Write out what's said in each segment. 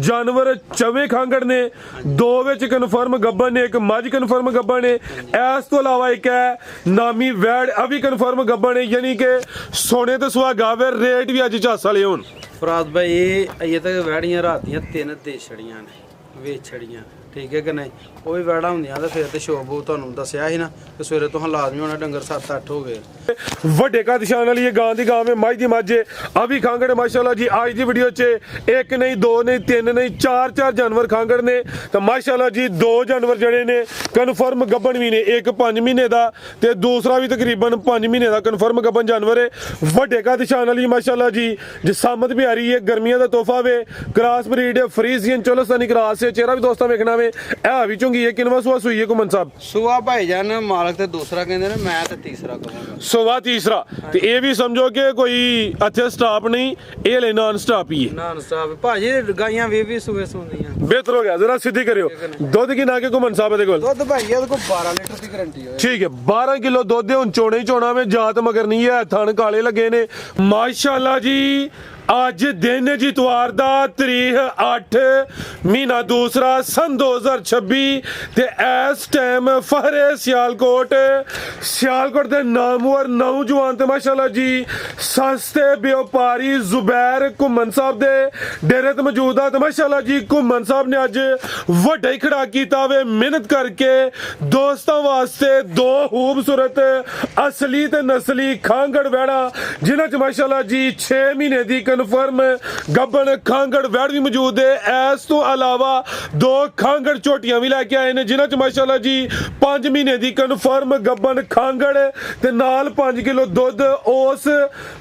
जानवर चवे खांगड़ ने, दो विच कन्फर्म गब्बन ने, एक मझ कन्फर्म गब्बन ने, इस तो इलावा एक है नामी वैड़ अभी कन्फर्म गब्बन है, यानी कि सोने तो सुहागा वे रेट भी अज झस वाले होन। फराज भाई ये तो वैड़ियां रात दियां 3 दे छड़ियां ने ਵੇਚ ਛੜੀਆਂ ठीक है कि नहीं ਉਹ ਵੀ ਵੈੜਾਂ ਹੁੰਦੀਆਂ ਤੇ ਫਿਰ ਤੇ ਸ਼ੋਪ ਤੁਹਾਨੂੰ ਦੱਸਿਆ ਸੀ ਨਾ ਕਿ ਸਵੇਰੇ ਤੋਂ ਲਾਜ਼ਮੀ ਹੋਣਾ ਡੰਗਰ 7-8 ਹੋ ਗਏ ਵੱਡੇ ਕੱਦ ਸ਼ਾਨ ਵਾਲੀ ਇਹ ਗਾਂ ਦੀ ਗਾਂ ਮੇ ਮੱਝ ਦੀ ਮੱਝ ਆ ਵੀ ਖਾਂਗੜ ਮਾਸ਼ਾਅੱਲਾ ਜੀ ਅੱਜ ਦੀ ਵੀਡੀਓ 'ਚ ਇੱਕ ਨਹੀਂ ਦੋ ਨਹੀਂ ਤਿੰਨ ਨਹੀਂ ਚਾਰ ਜਾਨਵਰ ਖਾਂਗੜ ਨੇ ਤੇ ਮਾਸ਼ਾਅੱਲਾ ਜੀ ਦੋ ਜਾਨਵਰ ਜਿਹੜੇ ਨੇ ਕਨਫਰਮ ਗੱਬਣ ਵੀ ਨੇ, ਇੱਕ 5 ਮਹੀਨੇ ਦਾ ਤੇ ਦੂਸਰਾ ਵੀ ਤਕਰੀਬਨ 5 ਮਹੀਨੇ ਦਾ ਕਨਫਰਮ ਗੱਬਣ ਜਾਨਵਰ ਹੈ। ਵੱਡੇ ਕੱਦ ਸ਼ਾਨ ਵਾਲੀ ਮਾਸ਼ਾਅੱਲਾ ਜੀ ਜਸਾਮਤ ਪਿਆਰੀ ਹੈ, ਗਰਮੀਆਂ ਦਾ ਤੋਹਫਾ ਵੇ, cross breed Friesian Cholistani cross ਹੈ। ਚਿਹਰਾ ਵੀ ਦੋਸਤਾਂ ਵੇਖਣਾ ਵੇ ਇਹ ਵੀ ਚੁੰਗੀ ਹੈ। ਕਿੰਨਵਾਂ ਸੂਆ ਸੂਈ ਹੈ ਘੁੰਮਣ ਸਾਹਿਬ? ਸੂਆ ਭਾਈਜਾਨ ਮਾਲਕ ਤੇ ਦੂਸਰਾ ਕਹਿੰਦੇ ਨੇ, ਮੈਂ ਤੇ ਤੀਸਰਾ ਕਹਾਂਗਾ। ਸੂਆ ਤੀਸਰਾ ਤੇ ਇਹ ਵੀ ਸਮਝੋ ਕਿ ਕੋਈ ਇੱਥੇ ਸਟਾਪ ਨਹੀਂ, ਇਹ ਲੈ ਨਾਨ ਸਟਾਪ ਹੀ ਹੈ। ਨਾਨ ਸਟਾਪ ਭਾਜੀ ਗਾਈਆਂ 20 ਸੂਏ ਸੁੰਦੀਆਂ। ਬਿਹਤਰ ਹੋ ਗਿਆ, ਜ਼ਰਾ ਸਿੱਧੀ ਕਰਿਓ। ਦੁੱਧ ਕੀ ਨਾ ਕੇ ਘੁੰਮਣ ਸਾਹਿਬ ਦੇ ਕੋਲ? ਦੁੱਧ ਭਾਈ ਇਹਦੇ ਕੋਲ 12 ਲੀਟਰ ਦੀ ਗਾਰੰਟੀ ਹੋਏ। ਠੀਕ ਹੈ, 12 ਕਿਲੋ ਦੁੱਧ ਹੁਣ ਚੋਣੇ ਹੀ ਚੋਣਾ ਵੇ, ਜਾਤ ਮਗਰ ਨਹੀਂ ਹੈ, ਥਣ ਕਾਲੇ ਲੱਗੇ ਨੇ ਮਾਸ਼ਾਅੱਲਾ ਜੀ। ਅੱਜ ਦਿਨ ਜੀ ਇਤਵਾਰ ਦਾ ਤਰੀਕ 8 ਮਹੀਨਾ ਦੂਸਰਾ ਸਨ 2026 ਤੇ ਇਸ ਟਾਈਮ ਫਹਰੇ ਸਿਆਲਕੋਟ ਦੇ ਨਾਮਵਰ ਨੌਜਵਾਨ ਤੇ ਮਾਸ਼ਾਅੱਲਾ ਜੀ ਸਸਤੇ ਵਪਾਰੀ ਜ਼ੁਬੈਰ ਘੁੰਮਣ ਸਾਹਿਬ ਦੇ ਡੇਰੇ ਤੇ ਮੌਜੂਦ ਆ ਤੇ ਮਾਸ਼ਾਅੱਲਾ ਜੀ ਘੁੰਮਣ ਸਾਹਿਬ ਨੇ ਅੱਜ ਵੱਡਾ ਹੀ ਖੜਾ ਕੀਤਾ ਵੇ ਮਿਹਨਤ ਕਰਕੇ ਦੋਸਤਾਂ ਵਾਸਤੇ ਦੋ ਖੂਬਸੂਰਤ ਅਸਲੀ ਤੇ ਨਸਲੀ ਖਾਂਗੜ ਵੈੜਾ ਜਿਨ੍ਹਾਂ ਚ ਮਾਸ਼ਾਅੱਲਾ ਜੀ 6 ਮਹੀਨੇ ਦੀ ਕਨਫਰਮ ਗੱਬਣ ਖਾਂਗੜ ਵੈੜ ਵੀ ਮੌਜੂਦ ਹੈ। ਇਸ ਤੋਂ ਇਲਾਵਾ ਦੋ ਖਾਂਗੜ ਝੋਟੀਆਂ ਵੀ ਲੈ ਕੇ ਆਏ ਨੇ ਜਿਨ੍ਹਾਂ ਚ ਮਾਸ਼ਾਅੱਲਾ ਜੀ 5 ਮਹੀਨੇ ਦੀ ਕਨਫਰਮ ਗੱਬਣ ਖਾਂਗੜ ਤੇ ਨਾਲ 5 ਕਿਲੋ ਦੁੱਧ। ਉਸ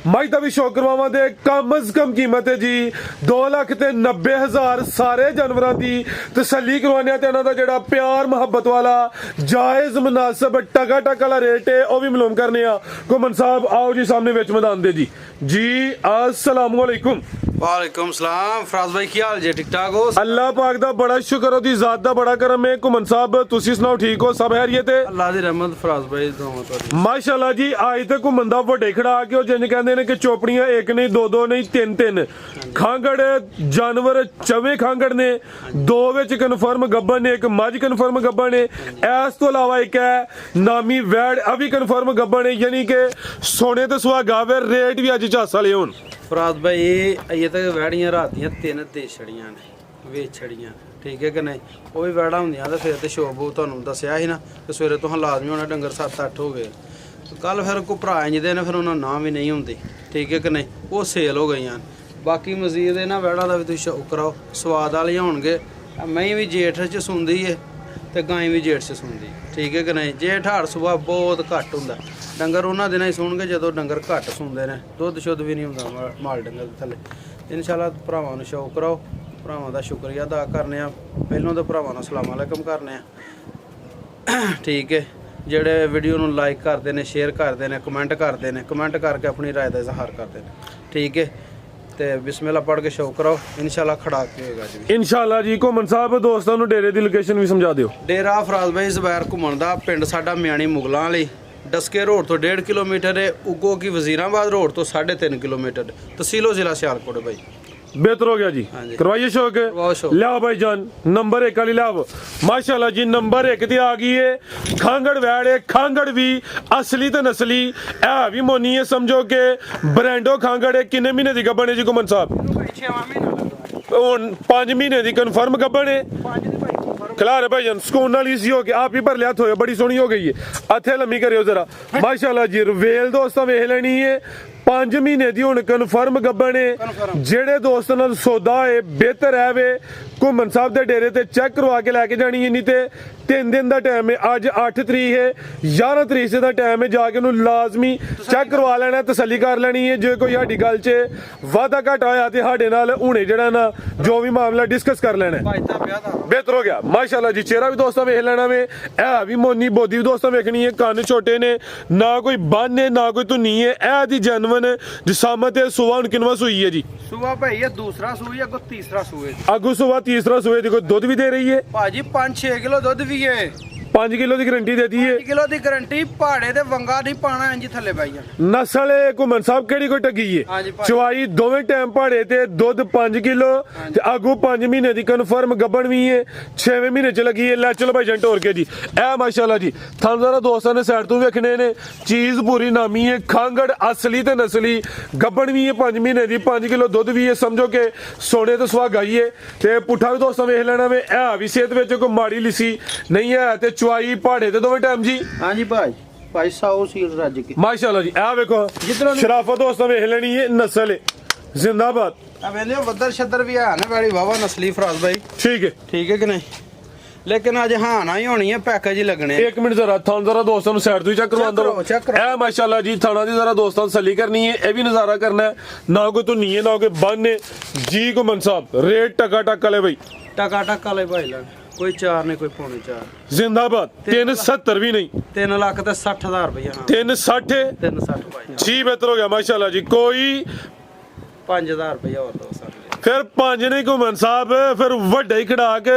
ਮੱਝ ਦਾ ਵੀ ਸ਼ੌਕ ਕਰਵਾਵਾਂ ਦੇ ਕਮ ਅਜ਼ ਕਮ ਕੀਮਤ ਹੈ ਜੀ 2,90,000। ਸਾਰੇ ਜਾਨਵਰਾਂ ਦੀ ਤਸੱਲੀ ਕਰਵਾਉਣੇ ਤੇ ਇਹਨਾਂ ਦਾ ਜਿਹੜਾ ਪਿਆਰ ਮੁਹੱਬਤ ਵਾਲਾ ਜਾਇਜ਼ ਮੁਨਾਸਬ ਟਕਾ ਵਾਲਾ ਰੇਟ ਹੈ ਉਹ ਵੀ ਮਾਲੂਮ ਕਰਨੇ ਆ। ਘੁੰਮਣ ਸਾਹਿਬ ਆਓ ਜੀ ਸਾਹਮਣੇ ਵਿੱਚ ਮੈਦਾਨ ਦੇ ਜੀ अस्सलाम वालेकुम। वालेकुम सलाम। फराज भाई की हाल जे? ठीक ठाक हो? अल्लाह पाक दा बड़ा शुक्र ओदी जात दा बड़ा करम है। घुमन साहब तुसी सुनाओ ठीक हो? सब खैरियत है? अल्लाह दी रहमत फराज भाई दोवां तोड़ी माशाअल्लाह जी। आज ते घुमन दा वड्डे खड़ा के ओ जिंज कहंदे ने कि चोपड़ियां एक नहीं दो नहीं तीन खांगड़ जानवर चवे खांगड़ ने, दो विच कन्फर्म गब्बन ने, एक मझ कन्फर्म गब्बन ने, इस तो इलावा एक है नामी वैड़ अभी कन्फर्म गब्बन है, यानी कि सोने ते सुहागा वे रेट भी अज झस वाले होन। फराज भाई ये तो वैड़ियां रात दियां 3 दे छड़ियां ने ਵੇਚ ਛੜੀਆਂ ठीक है कि नहीं ਉਹ ਵੀ ਵੈੜਾਂ ਹੁੰਦੀਆਂ ਤੇ ਫਿਰ ਤੇ ਸ਼ੋਪ ਤੁਹਾਨੂੰ ਦੱਸਿਆ ਸੀ ਨਾ ਕਿ ਸਵੇਰੇ ਤੋਂ ਲਾਜ਼ਮੀ ਹੋਣਾ ਡੰਗਰ 7-8 ਹੋ ਗਏ। ਕੱਲ ਫਿਰ ਕੋ ਭਰਾ ਇੰਜਦੇ ਨੇ ਫਿਰ ਉਹਨਾਂ ਨਾਂ ਵੀ ਨਹੀਂ ਹੁੰਦੀ ਠੀਕ ਹੈ ਕਿ ਨਹੀਂ, ਉਹ ਸੇਲ ਹੋ ਗਈਆਂ। ਬਾਕੀ ਮਜ਼ੀਦ ਇਹਨਾਂ ਵੈੜਾਂ ਦਾ ਵੀ ਤੁਸੀਂ ਸ਼ੌਕ ਕਰਾਓ, ਸਵਾਦ ਵਾਲੀਆਂ ਹੋਣਗੇ। ਮੈਂ ਵੀ ਜੇਠ 'ਚ ਸੁਣਦੀ ਏ ਤੇ ਗਾਂ ਵੀ ਜੇਠ 'ਚ ਸੁਣਦੀ ਠੀਕ ਹੈ ਕਿ ਨਹੀਂ। ਜੇਠ ਹਾੜ ਸੁਭਾ ਬਹੁਤ ਘੱਟ ਹੁੰਦਾ, ਡੰਗਰ ਉਹਨਾਂ ਦਿਨਾਂ ਹੀ ਸੁਣਗੇ ਜਦੋਂ ਡੰਗਰ ਘੱਟ ਸੁਣਦੇ ਨੇ, ਦੁੱਧ ਸ਼ੁੱਧ ਵੀ ਨਹੀਂ ਹੁੰਦਾ ਮਾਲ ਡੰਗਰ ਦੇ ਥੱਲੇ। ਇਨਸ਼ਾਅੱਲਾ ਭਰਾਵਾਂ ਨੂੰ ਸ਼ੌਕ ਕਰਾਓ, ਭਰਾਵਾਂ ਦਾ ਸ਼ੁਕਰੀਆ ਅਦਾ ਕਰਨੇ ਆ। ਪਹਿਲਾਂ ਤਾਂ ਭਰਾਵਾਂ ਨੂੰ ਸਲਾਮ ਅਲੈਕਮ ਕਰਨੇ ਆ ਠੀਕ ਹੈ। ਜਿਹੜੇ ਵੀਡੀਓ ਨੂੰ ਲਾਈਕ ਕਰਦੇ ਨੇ, ਸ਼ੇਅਰ ਕਰਦੇ ਨੇ, ਕਮੈਂਟ ਕਰਦੇ ਨੇ, ਕਮੈਂਟ ਕਰਕੇ ਆਪਣੀ ਰਾਏ ਦਾ ਇਜ਼ਹਾਰ ਕਰਦੇ ਨੇ ਠੀਕ ਹੈ। ਤੇ ਬਿਸਮਿਲ੍ਲਾ ਪੜ੍ਹ ਕੇ ਸ਼ੌਕ ਕਰਾਓ, ਇਨਸ਼ਾਅੱਲਾ ਖੜਾ ਕੇ ਹੋਏਗਾ ਜੀ ਇਨਸ਼ਾਅੱਲਾ ਜੀ। ਘੁੰਮਣ ਸਾਹਿਬ ਦੋਸਤਾਂ ਨੂੰ ਡੇਰੇ ਦੀ ਲੋਕੇਸ਼ਨ ਵੀ ਸਮਝਾ ਦਿਓ। ਡੇਰਾ ਫਰਾਜ਼ ਭਾਈ ਜ਼ੁਬੈਰ ਘੁੰਮਣ ਦਾ ਪਿੰਡ ਸਾਡਾ ਮਿਆਣੀ ਮੁਗਲਾਂ ਵਾਲੀ, ਡਸਕੇ ਰੋਡ ਤੋਂ 1.5 ਕਿਲੋਮੀਟਰ ਹੈ, ਉਗੋ ਕੀ ਵਜ਼ੀਰਾਬਾਦ ਰੋਡ ਤੋਂ 3.5 ਕਿਲੋमीटर, तहसीलो जिला सियालकोट है भाई। बेहतर हो गया जी, करवाइए शौक लिया भाई जान। नंबर 1 वाली लिया माशाल्लाह जी। नंबर 1 ते आ गई है खांगड़ वैड़ है, खांगड़ भी असली तो नस्ली है भी मोनी है, समझो कि ब्रांडो खांगड़ है। किन्ने महीने की गब्बन है जी घुमन साहब? 5 महीने की कन्फर्म गब्बन है। खिलार भाई जान सुकून वाली सी हो के आप ही भर लिया हो, बड़ी सोहनी हो गई है। हथे लम्मी करियो जरा माशाल्लाह जी। रवेल दोस्तों वेख लेनी है 5 महीने की हुण कन्फर्म गब्बन है। जेड़े दोस्त नाल सौदा है बेहतर है वे घुमन साहब दे डेरे ते चेक करवा के लैके जानी है, नहीं ते 3 दिन का टाइम है। अज 8 तरीक है, 11 तरीक से टाइम है, जाके उन्होंने लाजमी चेक करवा लेना, तसल्ली कर लेनी है। जो कोई साडी गल च वाधा घाटा होया ते साडे नाल हुणे जेड़ा ना जो भी मामला डिस्कस कर लेना है। बेहतर हो गया माशाल्लाह जी। चेहरा भी दोस्तों वेख लेना वे, ऐ भी मोनी बोदी भी दोस्तों वेखनी है। कन्न छोटे ने, ना कोई बन है ना कोई धुनी है। ऐ दी जनवन जिसामत है। सुबह हुण किनवा सूई है जी? सुबह भाई ये दूसरा सूई है, अगो तीसरा सूई। अगू सुबह तीसरा सूए। देखो दुध भी दे रही है भाजी 5-6 किलो दुध भी है। 5 ਕਿਲੋ ਦੀ ਗਾਰੰਟੀ ਦੇ ਦਈਏ 5 ਕਿਲੋ ਦੀ ਗਾਰੰਟੀ, ਪਹਾੜੇ ਤੇ ਵੰਗਾ ਨਹੀਂ ਪਾਣਾ ਇੰਜ ਥੱਲੇ ਬਾਈ ਜਾਣ। ਨਸਲ ਘੁੰਮਣ ਸਾਹਿਬ ਕਿਹੜੀ ਕੋਈ ਟੱਗੀ ਏ? ਹਾਂਜੀ ਭਾਈ। ਚਵਾਈ ਦੋਵੇਂ ਟਾਈਮ ਪਹਾੜੇ ਤੇ, ਦੁੱਧ 5 ਕਿਲੋ ਤੇ ਆਗੂ 5 ਮਹੀਨੇ ਦੀ ਕਨਫਰਮ ਗੱਬਣ ਵੀ ਏ, 6ਵੇਂ ਮਹੀਨੇ ਚ ਲੱਗੀ ਏ। ਲੈ ਚਲੋ ਭਾਈ ਜਾਨ ਟੋਰ ਕੇ ਜੀ, ਇਹ ਮਾਸ਼ਾਅੱਲਾ ਜੀ ਤੁਹਾਨੂੰ ਜ਼ਰਾ ਦੋਸਤਾਂ ਨੇ ਸਾਈਡ ਤੋਂ ਵੇਖਣੇ ਨੇ, ਚੀਜ਼ ਪੂਰੀ ਨਾਮੀ ਏ, ਖਾਂਗੜ ਅਸਲੀ ਤੇ ਨਸਲੀ ਗੱਬਣ ਵੀ ਏ, 5 ਮਹੀਨੇ ਦੀ, 5 ਕਿਲੋ ਦੁੱਧ ਵੀ ਏ, ਸਮਝੋ ਕਿ ਸੋਨੇ ਤੋਂ ਸੁਹਾਗਾ ਹੀ ਏ। ਤੇ ਪੁੱਠਾ ਵੀ ਦੋਸਤਾਂ ਵੇਖ ਲੈਣਾ ਵੇ, ਇਹ ਵੀ ਸਿਹਤ ਵਿੱਚ ਕੋਈ ਮਾੜੀ ਲਿਸੀ ਨਹੀਂ ਹੈ ਤੇ ਚਵਾਈ ਪਹਾੜੇ ਤੇ ਦੋਵੇਂ ਟਾਈਮ ਜੀ। ਹਾਂਜੀ ਭਾਈ ਸਾਊ ਸੀਲ ਰੱਜ ਕੇ ਮਾਸ਼ਾਅੱਲਾ ਜੀ ਇਹ ਵੇਖੋ ਜਿੱਧਰੋਂ ਦੀ- ਸ਼ਰਾਫਤ ਦੋਸਤਾਂ ਵੇਖ ਲੈਣੀ ਏ, ਨਸਲ ਏ ਜ਼ਿੰਦਾਬਾਦ। ਆ ਵੇਲੇ ਵੱਦਰ ਛੱਦਰ ਵੀ ਆ ਨਾ ਵਾਲੀ ਵਾਵਾ ਨਸਲੀ ਫਰਾਜ਼ ਬਾਈ, ਠੀਕ ਹੈ ਕਿ ਨਹੀਂ? ਲੇਕਿਨ ਅੱਜ ਹਾਂ ਨਾ ਹੀ ਹੋਣੀ ਹੈ, ਪੈਕੇਜ ਹੀ ਲੱਗਣੇ ਆ। 1 ਮਿੰਟ ਜ਼ਰਾ ਤੁਹਾਨੂੰ ਜ਼ਰਾ ਦੋਸਤਾਂ ਨੂੰ ਸਾਈਡ ਤੋਂ ਹੀ ਚੈੱਕ ਕਰਵਾ Check ਕਰੋ, ਦਿਓ। check ਕਰੋ। ਇਹ ਮਾਸ਼ਾਅੱਲਾ ਜੀ ਥਾਣਾ ਦੀ ਜ਼ਰਾ ਦੋਸਤਾਂ ਨੂੰ ਤਸੱਲੀ ਕਰਨੀ ਹੈ, ਇਹ ਵੀ ਨਜ਼ਾਰਾ ਕਰਨਾ ਹੈ, ਨਾ ਕੋਈ ਧੁਨੀ ਹੈ ਨਾ ਕੋਈ ਬੰਨ ਹੈ ਜੀ। ਘੁੰਮਣ ਸਾਹਿਬ ਰੇਟ ਟਕਾ ਟਕ ਵਾਲੇ ਬਈ, ਟਕਾ ਵਾਲੇ ਭਾਈ ਲੈਣ, ਕੋਈ 4 ਨਹੀਂ ਕੋਈ ਪੌਣੇ 4, ਜ਼ਿੰਦਾਬਾਦ। 370 ਵੀ ਨਹੀਂ, 3 ਲੱਖ ਤੇ 60,000 ਰੁਪਇਆ। ਹਾਂ 360 360 ਭਾਈ ਜੀ ਬਿਹਤਰ ਹੋ ਗਿਆ ਮਾਸ਼ਾਅੱਲਾ ਜੀ। ਕੋਈ 5,000 ਰੁਪਇਆ ਹੋਰ ਦੋ ਸਕਦੇ। ਫਿਰ 5 ਨਹੀਂ ਘੁੰਮਣ ਸਾਹਿਬ, ਫਿਰ ਵੱਡਾ ਹੀ ਖੜਾ ਕੇ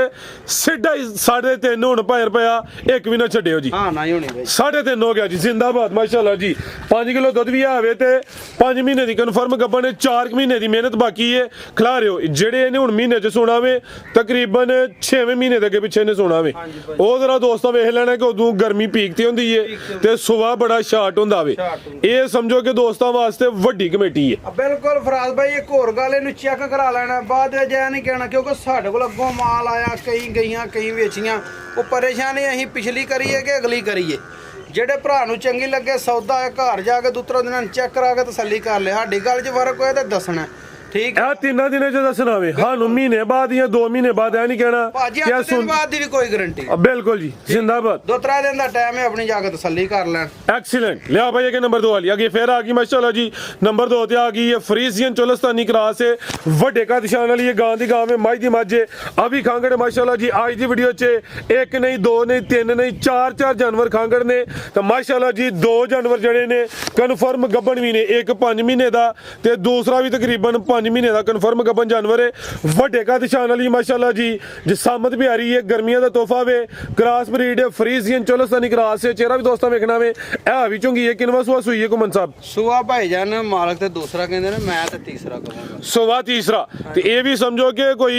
ਸਿੱਧਾ ਹੀ 3.5 ਹੁਣ ਭਾਵੇਂ ਰੁਪਇਆ ਇੱਕ ਵੀ ਨਾ ਛੱਡਿਓ ਜੀ। ਹਾਂ ਨਾ ਹੀ ਹੋਣੀ ਭਾਈ। 3.5 ਹੋ ਗਿਆ ਜੀ, ਜ਼ਿੰਦਾਬਾਦ ਮਾਸ਼ਾਅੱਲਾ ਜੀ। 5 ਕਿਲੋ ਦੁੱਧ ਵੀ ਆਵੇ ਤੇ 5 ਮਹੀਨੇ ਦੀ ਕਨਫਰਮ ਗੱਬਣ ਨੇ, 4 ਮਹੀਨੇ ਦੀ ਮਿਹਨਤ ਬਾਕੀ ਹੈ। ਖਿਲਾ ਰਿਓ ਜਿਹੜੇ ਇਹਨੇ ਹੁਣ ਮਹੀਨੇ ਚ ਸੋਣਾ ਵੇ, ਤਕਰੀਬਨ 6ਵੇਂ ਮਹੀਨੇ ਦੇ ਅੱਗੇ ਪਿੱਛੇ ਨੇ ਸੋਣਾ ਵੇ। ਉਹ ਜਰਾ ਦੋਸਤਾਂ ਵੇਖ ਲੈਣਾ ਕਿ ਉਦੋਂ ਗਰਮੀ ਪੀਕ ਤੇ ਹੁੰਦੀ ਏ ਤੇ ਸੁਬਾਹ ਬੜਾ ਸ਼ਾਰਟ ਹੁੰਦਾ ਵੇ। ਇਹ ਸਮਝੋ ਕਿ ਦੋਸਤਾਂ ਵਾਸਤੇ ਵੱਡੀ ਕਮੇਟੀ ਹੈ। ਬਿਲਕੁਲ ਫਰਾਜ਼ ਭਾਈ, ਇੱਕ ਹੋਰ ਗੱਲ ਇਹਨੂੰ ਚੈੱਕ ਕਰਾ ਲੈਣਾ, ਬਾਅਦ ਵਿੱਚ ਇਹ ਨਹੀਂ ਕਹਿਣਾ ਕਿਉਂਕਿ ਸਾਡੇ ਕੋਲ ਅੱਗੋਂ ਮਾਲ ਆਇਆ, ਕਈ ਗਈਆਂ ਕਈ ਵੇਚੀਆਂ, ਉਹ ਪਰੇਸ਼ਾਨੀ ਅਸੀਂ ਪਿਛਲੀ ਕਰੀਏ ਕਿ ਅਗਲੀ ਕਰੀਏ। ਜਿਹੜੇ ਭਰਾ ਨੂੰ ਚੰਗੀ ਲੱਗੇ ਸੌਦਾ ਹੈ, ਘਰ ਜਾ ਕੇ ਦੂਤਰਾ ਦਿਨ ਚੈੱਕ ਕਰਾ ਕੇ ਤਸੱਲੀ ਕਰ ਲੈ। ਸਾਡੀ ਗੱਲ 'ਚ ਫਰਕ ਹੋਇਆ ਤਾਂ ਦੱਸਣਾ, ਠੀਕ ਹੈ? ਇਹ 3 ਦਿਨਾਂ ਚ ਦੱਸਣਾ ਵੇ, ਸਾਨੂੰ ਮਹੀਨੇ ਬਾਅਦ ਜਾਂ 2 ਮਹੀਨੇ ਬਾਅਦ ਇਹ ਨਹੀਂ ਕਹਿਣਾ ਭਾਜੀ ਕਿ 8 ਦਿਨ ਬਾਅਦ ਦੀ ਵੀ ਕੋਈ ਗਾਰੰਟੀ। ਬਿਲਕੁਲ ਜੀ, ਜ਼ਿੰਦਾਬਾਦ। 2-3 ਦਿਨ ਦਾ ਟਾਈਮ ਹੈ, ਆਪਣੀ ਜਾ ਕੇ ਤਸੱਲੀ ਕਰ ਲੈਣ। एक्सीलेंट। लिया भाई के नंबर 2 वाली आगे फिर आ गई माशाल्लाह जी। नंबर 2 ते आ गई है फ्रीजियन चोलस्तानी क्रॉस है, वड्डे का निशान वाली है, गां दी गां में माई दी मज है। अभी खांगड़ माशाल्लाह जी आज दी वीडियो च 1 नहीं 2 नहीं 3 नहीं 4 जानवर खांगड़ ने तो माशाल्लाह जी 2 जानवर जड़े ने कन्फर्म गब्बन भी ने, एक 5 महीने दा ते दूसरा भी तकरीबन 5 महीने दा कन्फर्म गब्बन जानवर है। वड्डे का निशान वाली माशाल्लाह जी, जिसामत भी आ रही है, गर्मियां दा तोहफा वे, cross breed Friesian Cholistani cross है। चेहरा भी दोस्तों वेखना वे, ਇਹ ਵੀ ਚੁੰਗੀ ਹੈ। ਕਿੰਨਵਾ ਸੂਆ ਸੂਈ ਹੈ ਘੁੰਮਣ ਸਾਹਿਬ? ਸੁਆ ਭਾਈ ਜਾਨ ਮਾਲਕ ਤੇ ਦੂਸਰਾ ਕਹਿੰਦੇ ਨੇ, ਮੈਂ ਤੇ ਤੀਸਰਾ ਕਹਾਂਗਾ। ਸੂਆ ਤੀਸਰਾ ਤੇ ਇਹ ਵੀ ਸਮਝੋ ਕਿ ਕੋਈ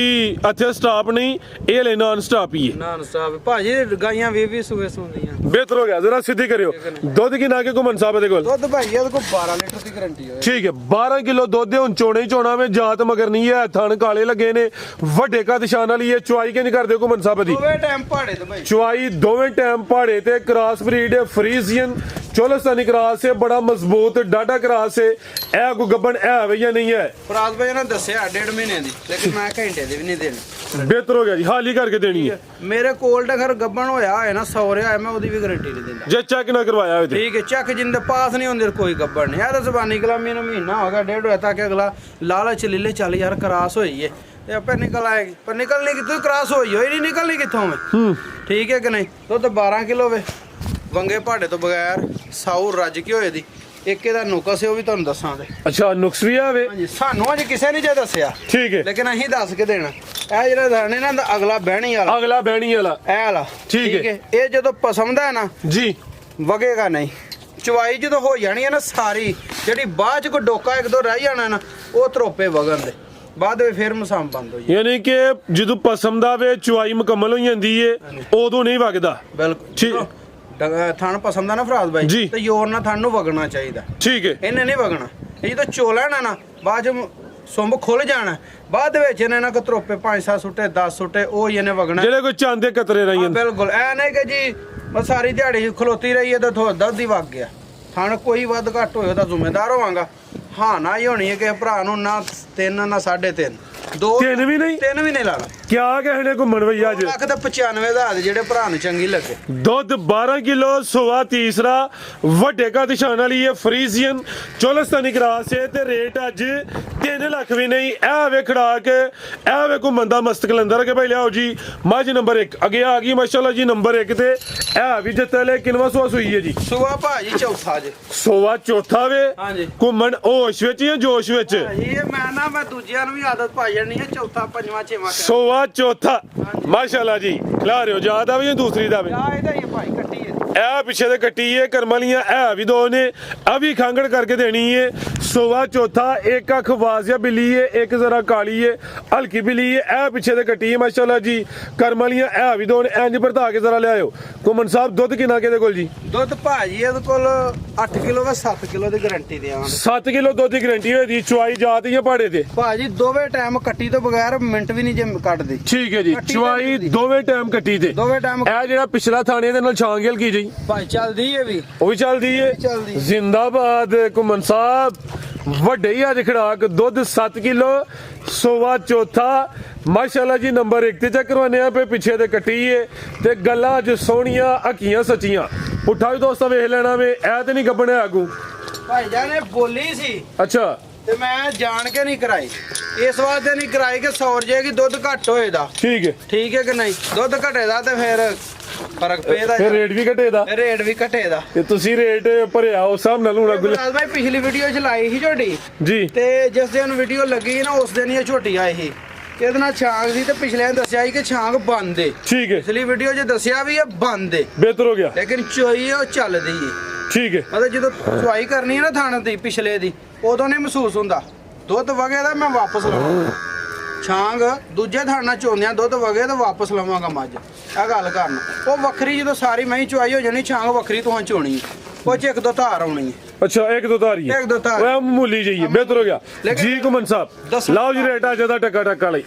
ਇੱਥੇ ਸਟਾਪ ਨਹੀਂ, ਇਹ ਲੈ ਨਾਨ ਸਟਾਪ ਹੀ ਹੈ। ਨਾ ਸਾਹਿਬ ਭਾਜੀ ਗਾਈਆਂ 20 ਸੂਏ ਸੁੰਦੀਆਂ। ਬਿਹਤਰ ਹੋ ਗਿਆ, ਜ਼ਰਾ ਸਿੱਧੀ ਕਰਿਓ। ਦੁੱਧ ਕਿੰਨਾ ਕੇ ਘੁੰਮਣ ਸਾਹਿਬ ਦੇ ਕੋਲ? ਦੁੱਧ ਭਾਈ ਇਹਦੇ ਕੋਲ 12 ਲੀਟਰ ਦੀ ਗਾਰੰਟੀ ਹੋਏ। ਠੀਕ ਹੈ, 12 ਕਿਲੋ ਦੁੱਧ ਦੇ ਹੁਣ ਚੋਣੇ ਹੀ ਚੋਣਾ ਵੇ, ਜਾਤ ਮਗਰ ਨਹੀਂ ਹੈ, ਥਣ ਕਾਲੇ ਲੱਗੇ ਨੇ, ਵੱਡੇ ਕਾ ਨਿਸ਼ਾਨ ਵਾਲੀ ਹੈ। ਚੁਆਈ ਕਿੰਜ ਕਰਦੇ ਘੁੰਮਣ ਸਾਹਿਬ ਦੀ? ਦੋਵੇਂ ਟਾਈਮ ਪਹਾੜੇ ਤੇ ਭਾਈ, ਚੁਆਈ ਦੋਵੇਂ ਟਾਈਮ ਪਹਾੜੇ ਤੇ, cross breed Friesian Cholistani cross ਹੈ, ਬੜਾ ਮਜ਼ਬੂਤ ਡਾਟਾ ਕ੍ਰਾਸ ਹੈ। ਇਹ ਕੋ ਗੱਬਣ ਹੈ ਵੀ ਜਾਂ ਨਹੀਂ ਹੈ? ਫਰਾਜ਼ ਭਾਈ ਨੇ ਦੱਸਿਆ 1.5 ਮਹੀਨੇ ਦੀ, ਲੇਕਿਨ ਮੈਂ ਘੰਟੇ ਦੀ ਵੀ ਨਹੀਂ ਦੇਣੀ। ਬਿਹਤਰ ਹੋ ਗਿਆ ਜੀ, ਹਾਲੀ ਕਰਕੇ ਦੇਣੀ ਹੈ। ਮੇਰੇ ਕੋਲ ਤਾਂ ਘਰ ਗੱਬਣ ਹੋਇਆ ਹੈ ਨਾ, ਸੌਰਿਆ ਹੈ, ਮੈਂ ਉਹਦੀ ਵੀ ਗਾਰੰਟੀ ਨਹੀਂ ਦਿੰਦਾ। ਜੇ ਚੈੱਕ ਨਾ ਕਰਵਾਇਆ ਹੋਵੇ ਤੇ ਠੀਕ ਹੈ, ਚੱਕ ਜਿੰਦੇ ਪਾਸ ਨਹੀਂ ਹੁੰਦੇ ਕੋਈ ਗੱਬਣ ਨਹੀਂ। ਯਾਰ ਜ਼ਬਾਨੀ ਕਲਾਮੀ ਨੂੰ ਮਹੀਨਾ ਹੋ ਗਿਆ, 1.5 ਹੋਇਆ ਤੱਕ ਅਗਲਾ ਲਾਲਚ ਲੀਲੇ ਚੱਲ ਯਾਰ ਕ੍ਰਾਸ ਹੋਈ ਹੈ ਤੇ ਆਪੇ ਨਿਕਲ ਆਏਗੀ, ਪਰ ਨਿਕਲਣੀ ਕਿੱਥੋਂ? ਕ੍ਰਾਸ ਹੋਈ ਹੋਈ ਨਹੀਂ, ਨਿਕਲਣੀ ਕਿੱਥੋਂ ਮੈਂ? ਠੀਕ ਹੈ ਕਿ ਨਹੀਂ? ਦੁੱਧ 12 ਕਿਲੋ ਵੇ, ਵੰਗੇ ਪਹਾੜੇ ਤੋਂ ਬਗੈਰ, ਸਾਊ ਰੱਜ ਕੇ ਹੋਏ ਦੀ। ਇੱਕ ਇਹਦਾ ਨੁਕਸ ਹੈ, ਉਹ ਵੀ ਤੁਹਾਨੂੰ ਦੱਸਾਂਗੇ। ਅੱਛਾ, ਨੁਕਸ ਵੀ ਆਵੇ? ਹਾਂਜੀ, ਸਾਨੂੰ ਅਜੇ ਕਿਸੇ ਨੇ ਜੇ ਦੱਸਿਆ, ਠੀਕ ਹੈ, ਲੇਕਿਨ ਅਸੀਂ ਦੱਸ ਕੇ ਦੇਣਾ। ਇਹ ਜਿਹੜਾ ਦਾਣੇ ਨਾ ਅਗਲਾ ਬਹਿਣੀ ਵਾਲਾ, ਅਗਲਾ ਬਹਿਣੀ ਵਾਲਾ ਇਹ ਵਾਲਾ, ਠੀਕ ਹੈ। ਇਹ ਜਦੋਂ ਪਸੰਦ ਹੈ ਨਾ ਜੀ, ਵਗੇਗਾ ਨਹੀਂ। ਚਵਾਈ ਜਦੋਂ ਹੋ ਜਾਣੀ ਹੈ ਨਾ ਸਾਰੀ, ਜਿਹੜੀ ਬਾਅਦ ਚ ਕੋਈ ਡੋਕਾ 1-2 ਰਹਿ ਜਾਣਾ ਨਾ, ਉਹ ਤਰੋਪੇ ਵਗਣ ਦੇ ਬਾਅਦ ਵਿੱਚ ਫਿਰ ਮਸਾਮ ਬੰਦ ਹੋ ਜਾਏ। ਯਾਨੀ ਕਿ ਜਦੋਂ ਪਸੰਦ ਆਵੇ ਚੁਆਈ ਮੁਕੰਮਲ ਹੋ ਜਾਂਦੀ ਏ, ਉਦੋਂ ਨਹੀਂ ਵਗਦਾ। ਬਿਲਕੁਲ ਠੀਕ। ਥਣ ਪਸੰਦ ਆ ਨਾ ਫਰਾਜ਼ ਬਾਈ, ਜੀ। ਤੇ ਯੋਰ ਨਾਲ ਥਣ ਨੂੰ ਵਗਣਾ ਚਾਹੀਦਾ। ਠੀਕ ਹੈ, ਇਹਨੇ ਨਹੀਂ ਵਗਣਾ। ਇਹ ਜਦੋਂ ਚੋਲਾ ਨਾ ਬਾਅਦ ਚ ਸੁੰਬ ਖੁੱਲ ਜਾਣਾ, ਬਾਅਦ ਵਿੱਚ ਇਹਨੇ ਨਾ ਤਰੋਪੇ 5-7 ਸੁੱਟੇ 10 ਸੁੱਟੇ, ਉਹ ਹੀ ਇਹਨੇ ਵਗਣਾ। ਜਿਹੜੇ ਕੋਈ ਚਾਂਦੇ ਕਤਰੇ ਰਹੀ ਜਾਂਦੇ। ਬਿਲਕੁਲ ਐ ਨਹੀਂ ਕਿ ਜੀ ਬਸ ਸਾਰੀ ਦਿਹਾੜੀ ਖਲੋਤੀ ਰਹੀ ਹੈ ਤਾਂ ਦੁੱਧ ਹੀ ਵਗ ਗਿਆ। ਥਣ ਕੋਈ ਵੱਧ ਘੱਟ ਹੋਏ ਉਹਦਾ ਜ਼ਿੰਮੇਦਾਰ ਹੋਵਾਂਗਾ। ਹਾਂ ਨਾ ਹੀ ਹੋਣੀ ਹੈ ਕਿ ਭਰਾ ਨੂੰ ਨਾ 3 ਨਾ 3.5 2 3 ਵੀ ਨਹੀਂ? 3 ਵੀ ਨਹੀਂ ਲਾ ਲਾ। ਕਿਆ ਕਹਿਣੇ ਘੁੰਮਣ ਬਈ ਅੱਜ? 1,95,000 ਜਿਹੜੇ ਭਰਾ ਨੂੰ ਚੰਗੀ ਲੱਗੇ। ਦੁੱਧ 12 ਕਿਲੋ, ਸਵਾ ਤੀਸਰਾ, ਵੱਡੇ ਕਾ ਨਿਸ਼ਾਨ ਵਾਲੀ ਹੈ, ਫਰੀਜ਼ੀਅਨ ਚੋਲਸਤਾਨੀ ਕ੍ਰਾਸ ਹੈ ਤੇ ਰੇਟ ਅੱਜ 3 ਲੱਖ ਵੀ ਨਹੀਂ। ਇਹ ਵੇ ਖੜਾ ਕੇ, ਇਹ ਵੇ ਘੁੰਮਣ ਦਾ ਮਸਤ ਕਲੰਦਰ ਕੇ ਭਾਈ ਲਿਆਓ ਜੀ। ਮੱਝ ਨੰਬਰ 1 ਅੱਗੇ ਆ ਗਈ ਮਾਸ਼ਾਅੱਲਾ ਜੀ, ਨੰਬਰ 1 ਤੇ ਇਹ ਵੀ ਜੱਤਲੇ ਕਿੰਨਵਾ ਸੂਆ ਸੂਈ ਹੈ ਜੀ? ਸੂਆ ਭਾਜੀ ਚੌਥਾ ਜੇ। ਸੋਵਾ ਚੌਥਾ ਵੇ। ਹਾਂਜੀ। ਘੁੰਮਣ ਹੋਸ਼ ਵਿੱਚ ਜਾਂ ਜੋਸ਼ ਵਿੱਚ? ਇਹ ਮੈਂ ਦੂਜਿਆਂ ਨੂੰ ਵੀ ਆਦਤ ਪਾ ਜਾਣੀ ਹੈ, ਚੌਥਾ ਪੰਜਵਾਂ ਛੇਵਾਂ ਸੋਵਾ ਚੌਥਾ। ਮਾਸ਼ਾਅੱਲਾ ਜੀ। ਖਿਲਾ ਰਹੇ ਹੋ ਜ਼ਿਆਦਾ ਵੀ ਜਾਂ ਦੂਸਰੀ ਦਾ ਵੀ? ਆ ਇਹਦਾ ਹੀ ਭਾਈ ਕੱਟੀ ਹੈ। ਇਹ ਪਿੱਛੇ ਦੇ ਕੱਟੀ ਏ ਕਰਮਲੀਆਂ, ਇਹ ਵੀ ਦੋ ਨੇ, ਆ ਵੀ ਖਾਂਗੜ ਕਰਕੇ ਦੇਣੀ ਏ। ਸੋਵਾ ਚੌਥਾ। ਇੱਕ ਅੱਖ ਵਾਜ਼ਿਆ ਬਿੱਲੀ ਏ, ਇੱਕ ਜ਼ਰਾ ਕਾਲੀ ਏ, ਹਲਕੀ ਬਿੱਲੀ ਏ। ਇਹ ਪਿੱਛੇ ਦੇ ਕੱਟੀ ਏ ਮਾਸ਼ਾਅੱਲਾ ਜੀ। ਕਰਮਲੀਆਂ ਇਹ ਵੀ ਦੋ ਨੇ। ਇੰਜ ਭਰਤਾ ਕੇ ਜ਼ਰਾ ਲਿਆਇਓ। ਘੁੰਮਣ ਸਾਹਿਬ ਦੁੱਧ ਕਿੰਨਾ ਕਿਹਦੇ ਕੋਲ ਜੀ? ਦੁੱਧ ਭਾਜੀ ਇਹਦੇ ਕੋਲ 8 ਕਿਲੋ ਵਾ, 7 ਕਿਲੋ ਦੀ ਗਾਰੰਟੀ ਦੇਵਾਂਗੇ। 7 ਕਿਲੋ ਦੁੱਧ ਦੀ ਗਾਰੰਟੀ ਹੋਈ ਦੀ। ਚੁਆਈ ਜਾਤ ਜਾਂ ਪਾੜੇ ਤੇ? ਭਾਜੀ ਦੋਵੇਂ ਟਾਈਮ ਕੱਟੀ ਤੋਂ ਬਗੈਰ ਮਿੰਟ ਵੀ ਨਹੀਂ ਜੇ ਕੱਢਦੇ। ਠੀਕ ਹੈ ਜੀ। ਕੱਟੀ ਚੁਆਈ ਤੇ ਦੋਵੇਂ ਟਾਈਮ ਕੱਟੀ ਤੇ। ਦੋਵੇਂ ਟਾਈਮ ਇਹ ਜਿਹੜਾ ਪਿਛਲਾ ਥਾਣੇ ਦੇ ਨਾਲ ਛਾਂਗਲ ਕੀ ਜੀ? ਭਾਈ ਚੱਲਦੀ ਹੈ ਵੀ। ਉਹ ਵੀ ਚੱਲਦੀ ਏ। ਚੱਲਦੀ। ਜ਼ਿੰਦਾਬਾਦ ਘੁੰਮਣ ਸਾਹਿਬ। ਵੱਡੇ ਹੀ ਅੱਜ ਖੜਾਕ। ਦੁੱਧ 7 ਕਿਲੋ। ਸੋਵਾ ਚੌਥਾ। ਮਾਸ਼ਾਅੱਲਾ ਜੀ। ਨੰਬਰ 1 ਤੇ ਚੈੱਕ ਕਰਵਾਨੇ ਆ। ਪਿੱਛੇ ਤੇ ਕੱਟੀ ਏ ਤੇ ਗੱਲਾਂ ਅੱਜ ਸੋਹਣੀਆਂ, ਅੱਖੀਆਂ ਸੱਚੀਆਂ। ਪੁੱਠਾ ਵੀ ਦੋਸਤਾਂ ਵੇਖ ਲੈਣਾ ਵੇ। ਇਹ ਤੇ ਨਹੀਂ ਗੱਬਣਿਆ ਆਗੂ? ਭਾਈ ਜਾਨ ਇਹ ਬੋਲੀ ਸੀ ਅੱਛਾ। ਤੇ ਮੈਂ ਜਾਣ ਕੇ ਨਹੀਂ ਕਰਾਈ, ਇਸ ਵਾਸਤੇ ਨਹੀਂ ਕਰਾਈ ਕਿ ਸੌਰ ਜਾਏਗੀ ਦੁੱਧ ਘੱਟ ਹੋਏਦਾ। ਠੀਕ ਹੈ। ਠੀਕ ਹੈ ਕਿ ਨਹੀਂ? ਦੁੱਧ ਘਟੇਦਾ ਤੇ ਫਿਰ ਫਰਕ ਪਏਦਾ, ਫਿਰ ਰੇਟ ਵੀ ਘਟੇਦਾ। ਰੇਟ ਵੀ ਘਟੇਦਾ। ਤੇ ਤੁਸੀਂ ਰੇਟ ਭਰਿਆ ਉਸ ਹਿਸਾਬ ਨਾਲ ਹੁਣ ਅਗਲੇ? ਗੁਲਾਬ ਭਾਈ ਪਿਛਲੀ ਵੀਡੀਓ ਚ ਲਾਈ ਸੀ ਝੋਟੀ ਜੀ। ਤੇ ਜਿਸ ਦਿਨ ਵੀਡੀਓ ਲੱਗੀ ਨਾ ਉਸ ਦਿਨ ਹੀ ਇਹ ਝੋਟੀ ਆਈ ਸੀ। ਇਹਦੇ ਨਾਲ ਛਾਂਗ ਸੀ ਤੇ ਪਿਛਲੇ ਨੇ ਦੱਸਿਆ ਸੀ ਕਿ ਛਾਂਗ ਬੰਦ ਏ। ਠੀਕ ਹੈ। ਪਿਛਲੀ ਵੀਡੀਓ 'ਚ ਦੱਸਿਆ ਵੀ ਇਹ ਬੰਦ ਏ, ਬਿਹਤਰ ਹੋ ਗਿਆ। ਲੇਕਿਨ ਚੋਈ ਉਹ ਚੱਲਦੀ ਏ। ਠੀਕ ਹੈ। ਮਤਲਬ ਜਦੋਂ ਚੁਆਈ ਕਰਨੀ ਹੈ ਨਾ ਥਾਣੇ ਦੀ ਪਿਛਲੇ ਦੀ, ਉਦੋਂ ਨਹੀਂ ਮਹਿਸੂਸ ਹੁੰਦਾ। ਦੁੱਧ ਵਗੇ ਦਾ ਮੈਂ ਵਾਪਸ ਲਵਾਂਗਾ। ਛਾਂਗ ਦੂਜੇ ਥਾਣਾ ਚੋਂਦਿਆਂ ਦੁੱਧ ਵਗੇ ਤਾਂ ਵਾਪਸ ਲਵਾਂਗਾ ਮੱਝ। ਇਹ ਗੱਲ ਕਰਨਾ ਉਹ ਵੱਖਰੀ, ਜਦੋਂ ਸਾਰੀ ਮਹੀਂ ਚੁਆਈ ਹੋ ਜਾਣੀ ਛਾਂਗ ਵੱਖਰੀ ਤੋਂ ਚੋਣੀ, ਉਹ 'ਚ ਇੱਕ ਦੋ ਧਾਰ ਆਉਣੀ ਹੈ। ਅੱਛਾ। ਇੱਕ ਦੋ ਧਾਰੀ ਹੈ। ਇੱਕ ਦੋ ਧਾਰ। ਉਹ ਮਾਮੂਲੀ ਜਿਹੀ ਹੈ। ਬਿਹਤਰ ਹੋ ਗਿਆ ਜੀ। ਘੁੰਮਣ ਸਾਹਿਬ ਦੱਸੋ। ਲਾਓ ਜੀ ਰੇਟ ਅੱਜ ਦਾ ਟੱਕਾ ਟੱਕਾ ਲਈ।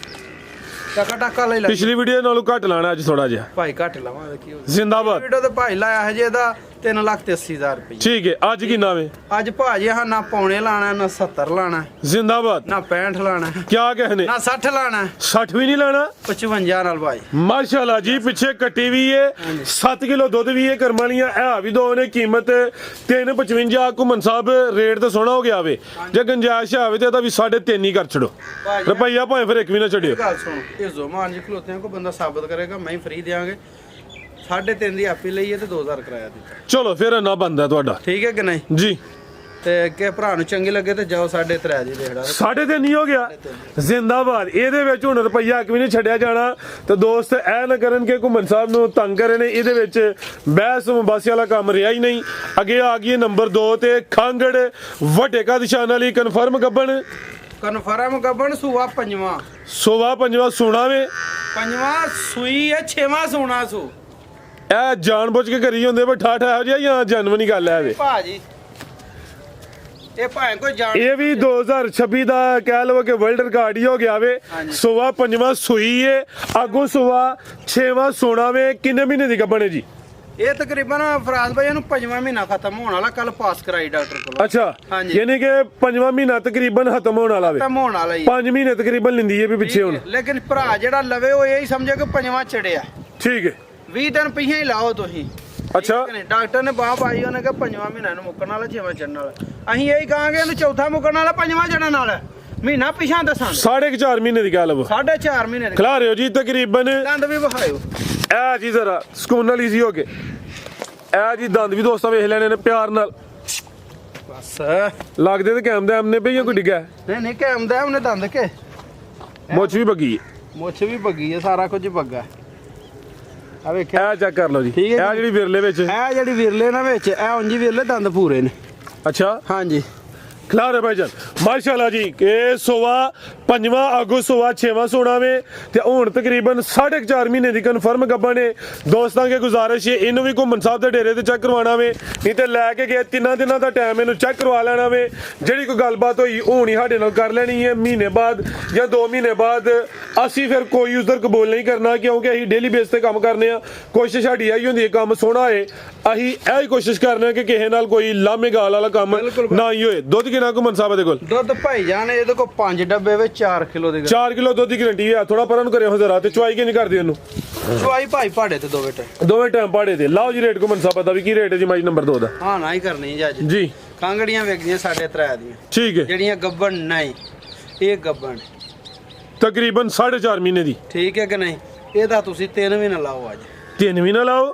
ਟਕਾ ਟਕਾ ਲੈ ਲੈ ਪਿਛਲੀ ਵੀਡੀਓ ਨਾਲੋਂ ਘੱਟ ਲਾਣਾ ਅੱਜ ਥੋੜਾ ਜਿਹਾ। ਭਾਈ ਘੱਟ ਲਵਾਂਗੇ ਕੀ ਹੋ ਜ਼ਿੰਦਾਬਾਦ। ਵੀਡੀਓ ਤੇ ਭਾਈ ਲਾਇਆ ਹੈ ਜੇ ਇਹਦਾ 3,80,000 ਰੁਪਏ। ਠੀਕ ਹੈ। ਅੱਜ ਕੀ ਨਾਮ ਹੈ? ਅੱਜ ਭਾਜੀ ਹਾਂ ਨਾ ਪੌਣੇ ਲਾਣਾ, ਨਾ 70 ਲਾਣਾ, ਜ਼ਿੰਦਾਬਾਦ। ਨਾ 65 ਲਾਣਾ, ਕਿਆ कहने? ਨਾ 60 ਲਾਣਾ, 60 ਵੀ ਨਹੀਂ ਲੈਣਾ। 55 ਨਾਲ ਭਾਈ। ਮਾਸ਼ਾਅੱਲਾ ਜੀ। ਪਿੱਛੇ ਕੱਟੀ ਵੀ ਏ, 7 ਕਿਲੋ ਦੁੱਧ ਵੀ ਏ। ਕਰਮਾਂ ਵਾਲੀਆਂ ਇਹ ਵੀ ਦੋ ਨੇ। ਕੀਮਤ 355। ਘੁੰਮਣ ਸਾਹਿਬ ਰੇਟ ਤਾਂ ਸੋਹਣਾ ਹੋ ਗਿਆ ਵੇ। ਜੇ ਗੰਜਾਇਸ਼ ਆਵੇ ਤੇ ਇਹਦਾ ਵੀ 3.5 ਹੀ ਕਰ ਛੜੋ ਰੁਪਈਆ, ਭਾਵੇਂ ਫਿਰ ਇੱਕ ਵੀ ਨਾ ਛੱਡਿਓ। ਗੱਲ ਸੁਣੋ, ਇਹ ਜ਼ੋਮਾਨ ਜੀ ਖਲੋਤੇ ਕੋ ਬੰਦਾ ਸਾਬਤ ਕਰੇਗਾ ਮੈਂ ਹੀ ਫ੍ਰੀ ਦੇਾਂਗੇ। 3.5 ਦੀ ਆਪੀ ਲਈ ਹੈ ਤੇ 2000 ਕਿਰਾਇਆ ਦਿੱਤਾ। ਚਲੋ ਫਿਰ ਨਾ ਬੰਦਾ ਤੁਹਾਡਾ। ਠੀਕ ਹੈ ਕਿ ਨਹੀਂ ਜੀ। ਤੇ ਕਿ ਭਰਾ ਨੂੰ ਚੰਗੀ ਲੱਗੇ ਤੇ ਜਾਓ 3.5 ਦੀ ਦੇੜਾ। 3.5 ਹੀ ਹੋ ਗਿਆ। ਜ਼ਿੰਦਾਬਾਦ। ਇਹਦੇ ਵਿੱਚ ਹੁਣ ਰੁਪਈਆ ਇੱਕ ਵੀ ਨਹੀਂ ਛੱਡਿਆ ਜਾਣਾ। ਤੇ ਦੋਸਤ ਇਹ ਨਾ ਕਰਨ ਕਿ ਘੁੰਮਣ ਸਾਹਿਬ ਨੂੰ ਤੰਗ ਕਰੇ ਨੇ। ਇਹਦੇ ਵਿੱਚ ਬਹਿਸ ਮੁਬਾਸੀ ਵਾਲਾ ਕੰਮ ਰਿਹਾ ਹੀ ਨਹੀਂ। ਅੱਗੇ ਆ ਗਈ ਨੰਬਰ 2 ਤੇ ਖਾਂਗੜ ਵੱਡੇ ਕਾ ਨਿਸ਼ਾਨ ਵਾਲੀ ਕਨਫਰਮ ਗੱਬਣ। ਕਨਫਰਮ ਗੱਬਣ ਸੂਆ ਪੰਜਵਾਂ। ਸੋਵਾ ਪੰਜਵਾ ਸੋਣਾ ਵੇ। ਪੰਜਵਾਂ ਸੂਈ ਹੈ, ਛੇਵਾਂ ਸੋਣਾ ਸੂ। ਇਹ ਜਾਣ ਬੁੱਝ ਕੇ ਕਰੀ ਹੁੰਦੇ ਪਰ ਠਾਠਾ ਹੋ ਜਿਹਾ ਜਾਂ ਜਨਮਨੀ ਗੱਲ ਹੈ ਵੇ ਭਾਜੀ। ਇਹ ਭਾਵੇਂ ਕੋਈ ਜਾਣ ਇਹ ਵੀ 2026 ਦਾ ਕਹਿ ਲਵੋ ਕਿ ਵਰਲਡ ਰਿਕਾਰਡ ਹੀ ਹੋ ਗਿਆ ਵੇ। ਸੋਵਾ ਪੰਜਵਾ ਸੂਈ ਏ। ਆਗੂ ਸੋਵਾ 6ਵਾਂ ਸੋਣਾ ਵੇ। ਕਿੰਨੇ ਮਹੀਨੇ ਦੀ ਗੱਬਣ ਹੈ ਜੀ? ਇਹ ਤਕਰੀਬਨ ਫਰਾਜ਼ ਭਾਈ ਇਹਨੂੰ 5ਵਾਂ ਮਹੀਨਾ ਖਤਮ ਹੋਣ ਵਾਲਾ, ਕੱਲ ਪਾਸ ਕਰਾਈ ਡਾਕਟਰ ਕੋਲ। ਅੱਛਾ। ਹਾਂਜੀ। ਯਾਨੀ ਕਿ 5ਵਾਂ ਮਹੀਨਾ ਤਕਰੀਬਨ ਖਤਮ ਹੋਣ ਵਾਲਾ ਵੇ। ਖਤਮ ਹੋਣ ਵਾਲਾ ਹੀ 5 ਮਹੀਨੇ ਤਕਰੀਬਨ ਲਿੰਦੀ ਏ ਵੀ ਪਿੱਛੇ ਹੁਣ। ਲੇਕਿਨ ਭਰਾ ਜਿਹੜਾ ਲਵੇ ਉਹ ਇਹ ਹੀ ਸਮਝੇ ਕਿ 5ਵਾਂ ਚੜਿਆ। ਠੀਕ ਹੈ। 20 ਦਿਨ ਪਿੱਛੇ ਹੀ ਲਾਓ ਤੁਸੀਂ। ਅੱਛਾ। ਡਾਕਟਰ ਨੇ ਬਾਹ ਪਾਈ, ਉਹਨੇ ਕਿਹਾ 5ਵਾਂ ਮਹੀਨਾ ਇਹਨੂੰ ਮੁੱਕਣ ਵਾਲਾ, 6ਵਾਂ ਚੜਨ ਵਾਲਾ। ਅਸੀਂ ਇਹੀ ਕਹਾਂਗੇ ਇਹਨੂੰ ਚੌਥਾ ਮੁੱਕਣ ਵਾਲਾ, 5ਵਾਂ ਚੜਨ ਵਾਲਾ। ਮਹੀਨਾ ਪਿਛਾਂ ਦੱਸਾਂ 4.5 ਮਹੀਨੇ ਦੀ ਗੱਲ ਵਾ। 4.5 ਮਹੀਨੇ ਖਿਲਾ ਰਹੇ ਹੋ ਜੀ ਤਕਰੀਬਨ। ਦੰਦ ਵੀ ਵਿਖਾਇਓ। ਇਹ ਜੀ ਜ਼ਰਾ ਸਕੂਨ ਵਾਲੀ ਸੀ ਹੋ ਕੇ। ਇਹ ਜੀ ਦੰਦ ਵੀ ਦੋਸਤਾਂ ਵੇਖ ਲੈਣੇ ਨੇ ਪਿਆਰ ਨਾਲ। ਬਸ ਲੱਗਦੇ ਤੇ ਕੈਮ ਦੇ ਆਮਨੇ ਪਈ ਜਾਂ ਕੋਈ ਡਿੱਗਾ? ਨਹੀਂ ਨਹੀਂ ਕਹਿਮਦਾ ਉਹਨੇ ਦੰਦ ਕੇ। ਮੁੱਛ ਵੀ ਬੱਗੀ ਹੈ। ਮੁੱਛ ਵੀ ਬੱਗੀ ਹੈ, ਸਾਰਾ ਕੁਝ ਬੱਗਾ। ਆ ਵੇਖਿਆ ਇਹ ਚੈੱਕ ਕਰ ਲਓ ਜੀ। ਠੀਕ ਹੈ ਇਹ ਜਿਹੜੀ ਵਿਰਲੇ ਵਿੱਚ ਇਹ ਜਿਹੜੀ ਵਿਰਲੇ ਨਾ ਵਿੱਚ ਇਹ ਉਂਝ ਹੀ ਵਿਰਲੇ ਦੰਦ ਪੂਰੇ ਨੇ। ਅੱਛਾ। ਹਾਂਜੀ। ਖਿਲਾ ਰਹੇ ਭਾਈਜਾਨ ਮਾਸ਼ਾਅੱਲਾ ਜੀ। ਇਹ ਸੋਵਾ ਪੰਜਵਾਂ ਆਗੂ ਸੋਵਾ 6ਵਾਂ ਸੋਣਾ ਵੇ ਤੇ ਹੁਣ ਤਕਰੀਬਨ 4.5 ਮਹੀਨੇ ਦੀ ਕਨਫਰਮ ਗੱਬਾ ਨੇ। ਦੋਸਤਾਂ ਕੇ ਗੁਜ਼ਾਰਿਸ਼ ਹੈ ਇਹਨੂੰ ਵੀ ਘੁੰਮਣ ਸਾਹਿਬ ਦੇ ਡੇਰੇ ਤੇ ਚੈੱਕ ਕਰਵਾਉਣਾ ਵੇ, ਨਹੀਂ ਤੇ ਲੈ ਕੇ ਗਏ 3 ਦਿਨਾਂ ਦਾ ਟਾਈਮ ਇਹਨੂੰ ਚੈੱਕ ਕਰਵਾ ਲੈਣਾ ਵੇ। ਜਿਹੜੀ ਕੋਈ ਗੱਲਬਾਤ ਹੋਈ ਉਹ ਨਹੀਂ ਸਾਡੇ ਨਾਲ ਕਰ ਲੈਣੀ ਹੈ। ਮਹੀਨੇ ਬਾਅਦ ਜਾਂ 2 ਮਹੀਨੇ ਬਾਅਦ ਅਸੀਂ ਫਿਰ ਕੋਈ ਉਸਦਰ ਕਬੂਲ ਨਹੀਂ ਕਰਨਾ, ਕਿਉਂਕਿ ਅਸੀਂ ਡੇਲੀ ਬੇਸ ਤੇ ਕੰਮ ਕਰਨੇ ਆ। ਕੋਸ਼ਿਸ਼ ਸਾਡੀ ਆਈ ਹੁੰਦੀ ਹੈ ਕੰਮ ਸੋਹਣਾ ਹੋਏ। ਅਸੀਂ ਇਹ ਹੀ ਕੋਸ਼ਿਸ਼ ਕਰਨੇ ਕਿ ਕਿਸੇ ਨਾਲ ਕੋਈ ਲਾਮੇ ਗਾਲ ਵਾਲਾ ਕੰਮ ਨਾ ਹੀ ਹੋਏ। ਦੁੱਧ ਕਿੰਨਾ ਘੁੰਮਣ ਸਾਹਿਬ ਦੇ ਕੋਲ? ਦੁੱਧ ਭਾਈ ਜਾਨ ਇਹਦੇ ਕੋਲ 5 ਡੱਬੇ ਵਿੱਚ 4 ਕਿਲੋ ਦੀ। 4 ਕਿਲੋ ਦੁੱਧ ਦੀ ਗਰੰਟੀ ਹੈ। ਥੋੜਾ ਪਰਾਂ ਨੂੰ ਕਰਿਓ ਜ਼ਰਾ। ਤੇ ਚੁਆਈ ਕਿੰਨੀ ਕਰਦੇ ਉਹਨੂੰ? ਚੁਆਈ ਭਾਈ ਪਾੜੇ ਤੇ ਦੋਵੇਂ ਟਾਈਮ ਪਾੜੇ ਤੇ। ਲਾਓ ਜੀ ਰੇਟ ਘੁੰਮਣ ਸਾਹਿਬ ਦਾ ਵੀ ਕੀ ਰੇਟ ਹੈ ਜੀ ਮਾਈ ਨੰਬਰ 2 ਦਾ? ਹਾਂ ਨਾ ਹੀ ਕਰਨੀ ਜੀ ਅੱਜ। ਜੀ। ਕਾਂਗੜੀਆਂ ਵੇਖਦੀਆਂ 3.5 ਦੀਆਂ। ਠੀਕ ਹੈ। ਜਿਹੜੀਆਂ ਗੱਬਣ ਨਹੀਂ, ਇਹ ਗੱਬਣ ਤਕਰੀਬਨ 4.5 ਮਹੀਨੇ ਦੀ। ਠੀਕ ਹੈ ਕਿ ਨਹੀਂ? ਇਹਦਾ ਤੁਸੀਂ 3 ਵੀ ਨਾ ਲਾਓ ਅੱਜ। 3 ਵੀ ਨਾ ਲਾਓ।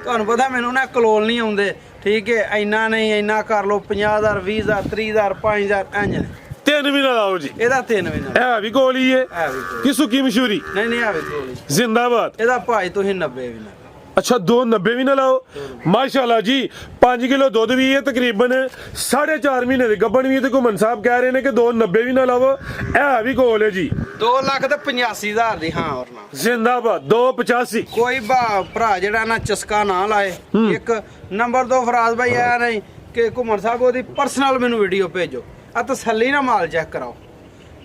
ਤੁਹਾਨੂੰ ਪਤਾ ਮੈਨੂੰ ਨਾ ਕਲੋਲ ਨਹੀਂ ਆਉਂਦੇ, ਠੀਕ ਹੈ, ਇੰਨਾ ਨਹੀਂ ਇੰਨਾ ਕਰ ਲਓ 50,000 20,000 30,000 5,000 ਇੰਜ ਨੇ। 3 ਵੀ ਨਾ ਲਾਓ ਜੀ, ਇਹਦਾ 3 ਵੀ ਨਾ, ਹੈ ਵੀ ਕੋਲ ਹੀ ਹੈ ਹੈ ਵੀ ਕੋਲ। ਕਿ ਸੁੱਕੀ ਮਸ਼ਹੂਰੀ ਨਹੀਂ ਨਹੀਂ ਹੈ ਵੀ ਕੋਲ। ਜ਼ਿੰਦਾਬਾਦ। ਇਹਦਾ ਭਾਈ ਤੁਸੀਂ 90 ਵੀ ਨਾ। ਅੱਛਾ 290 ਵੀ ਨਾ ਲਾਓ। ਮਾਸ਼ਾਅੱਲਾ ਜੀ 5 ਕਿਲੋ ਦੁੱਧ ਵੀ ਹੈ, ਤਕਰੀਬਨ 4.5 ਮਹੀਨੇ ਦੇ ਗੱਭਣ ਵੀ ਹੈ, ਤੇ ਘੁੰਮਣ ਸਾਹਿਬ ਕਹਿ ਰਹੇ ਨੇ ਕਿ 290 ਵੀ ਨਾ ਲਾਵੋ, ਇਹ ਵੀ ਕੋਲ ਹੈ ਜੀ। 2,85,000 ਦੀ ਹਾਂ ਹੋਰ ਨਾ। ਜ਼ਿੰਦਾਬਾਦ। 285 ਕੋਈ ਭਰਾ ਜਿਹੜਾ ਨਾ ਚਸਕਾ ਨਾ ਲਾਏ। ਇੱਕ ਨੰਬਰ 2 ਫਰਾਜ਼ ਭਾਈ ਆਇਆ ਨਹੀਂ ਕਿ ਘੁੰਮਣ ਸਾਹਿਬ ਉਹਦੀ ਪਰਸਨਲ ਮੈਨੂੰ ਵੀਡੀਓ ਭੇਜੋ, ਆ ਤਸੱਲੀ ਨਾਲ ਮਾਲ ਚੈੱਕ ਕਰਾਓ।